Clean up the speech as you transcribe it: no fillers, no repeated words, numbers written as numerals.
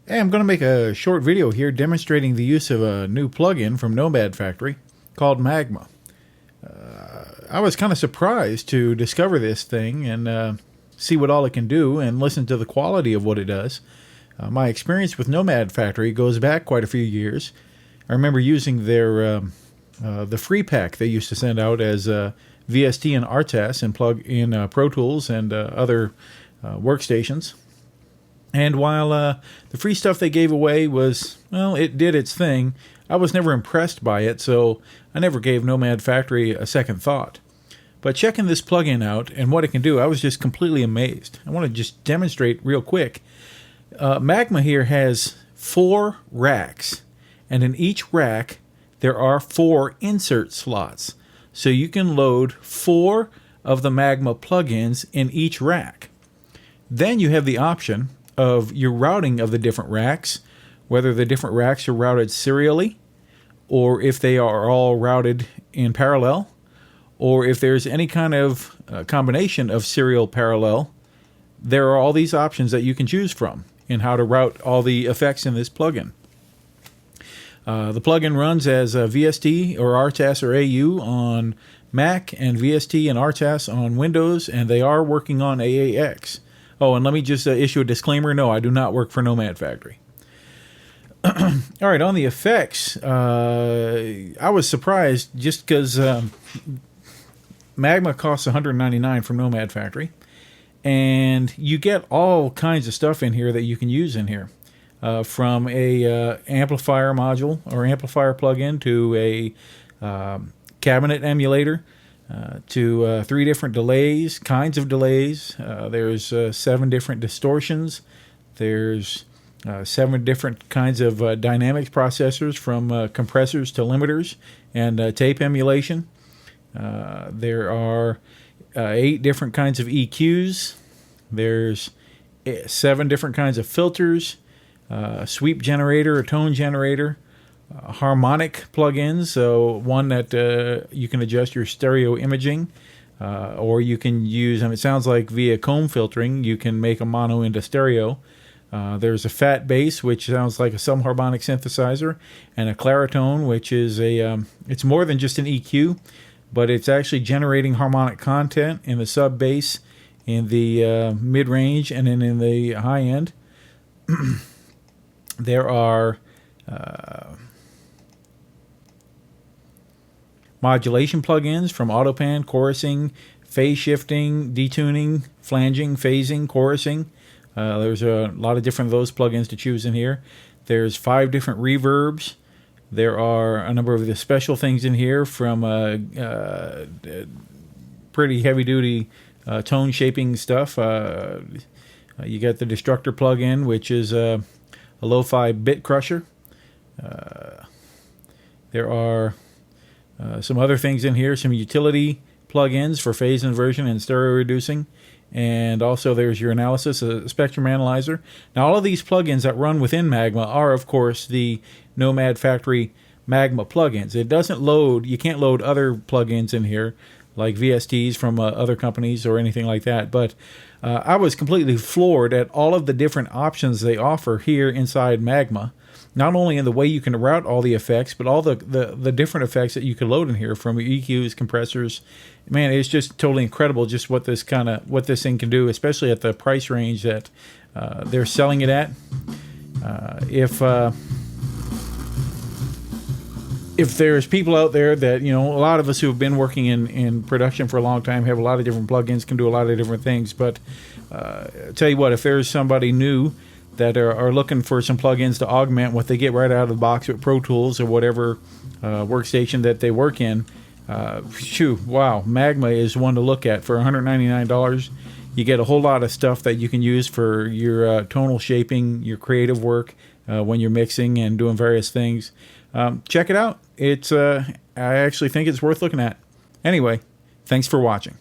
Hey, I'm going to make a short video here demonstrating the use of a new plugin from Nomad Factory called Magma. I was kind of surprised to discover this thing and see what all it can do and listen to the quality of what it does. My experience with Nomad Factory goes back quite a few years. I remember using their the free pack they used to send out as VST and RTAS and plug in Pro Tools and other workstations. And while the free stuff they gave away was, well, it did its thing, I was never impressed by it, so I never gave Nomad Factory a second thought. But checking this plugin out and what it can do, I was just completely amazed. I want to just demonstrate real quick. Magma here has 4 racks, and in each rack there are 4 insert slots. So you can load 4 of the Magma plugins in each rack. Then you have the option of your routing of the different racks, whether the different racks are routed serially, or if they are all routed in parallel, or if there's any kind of combination of serial parallel. There are all these options that you can choose from in how to route all the effects in this plugin. The plugin runs as a VST or RTAS or AU on Mac and VST and RTAS on Windows, and they are working on AAX. Oh, and let me just issue a disclaimer. No, I do not work for Nomad Factory. All right, on the effects, I was surprised just because Magma costs $199 from Nomad Factory, and you get all kinds of stuff in here that you can use in here, from a amplifier module or amplifier plugin to a cabinet emulator. To 3 different kinds of delays. There's 7 different distortions. There's 7 different kinds of dynamics processors, from compressors to limiters and tape emulation. There are 8 different kinds of EQs. There's 7 different kinds of filters, a sweep generator, a tone generator, harmonic plugins, so one that you can adjust your stereo imaging, or you can use, and it sounds like via comb filtering, you can make a mono into stereo. There's a fat bass, which sounds like a subharmonic synthesizer, and a claritone, which is it's more than just an EQ, but it's actually generating harmonic content in the sub bass, in the mid-range, and then in the high end. There are modulation plugins from autopan, chorusing, phase shifting, detuning, flanging, phasing, chorusing. There's a lot of different of those plugins to choose in here. There's 5 different reverbs. There are a number of the special things in here, from pretty heavy-duty tone shaping stuff. You got the Destructor plugin, which is a lo-fi bit crusher. There are some other things in here, some utility plugins for phase inversion and stereo reducing, and also there's your analysis, a spectrum analyzer. Now, all of these plugins that run within Magma are, of course, the Nomad Factory Magma plugins. It doesn't load, you can't load other plugins in here, like VSTs from other companies or anything like that, but I was completely floored at all of the different options they offer here inside Magma. Not only in the way you can route all the effects, but all the different effects that you can load in here, from EQs, compressors. Man, it's just totally incredible just what this thing can do, especially at the price range that they're selling it at. If there's people out there that, a lot of us who have been working in production for a long time have a lot of different plugins, can do a lot of different things. But I'll tell you what, if there's somebody new that are looking for some plugins to augment what they get right out of the box with Pro Tools or whatever workstation that they work in, wow, Magma is one to look at. For $199, you get a whole lot of stuff that you can use for your tonal shaping, your creative work when you're mixing and doing various things. Check it out. I actually think it's worth looking at. Anyway, thanks for watching.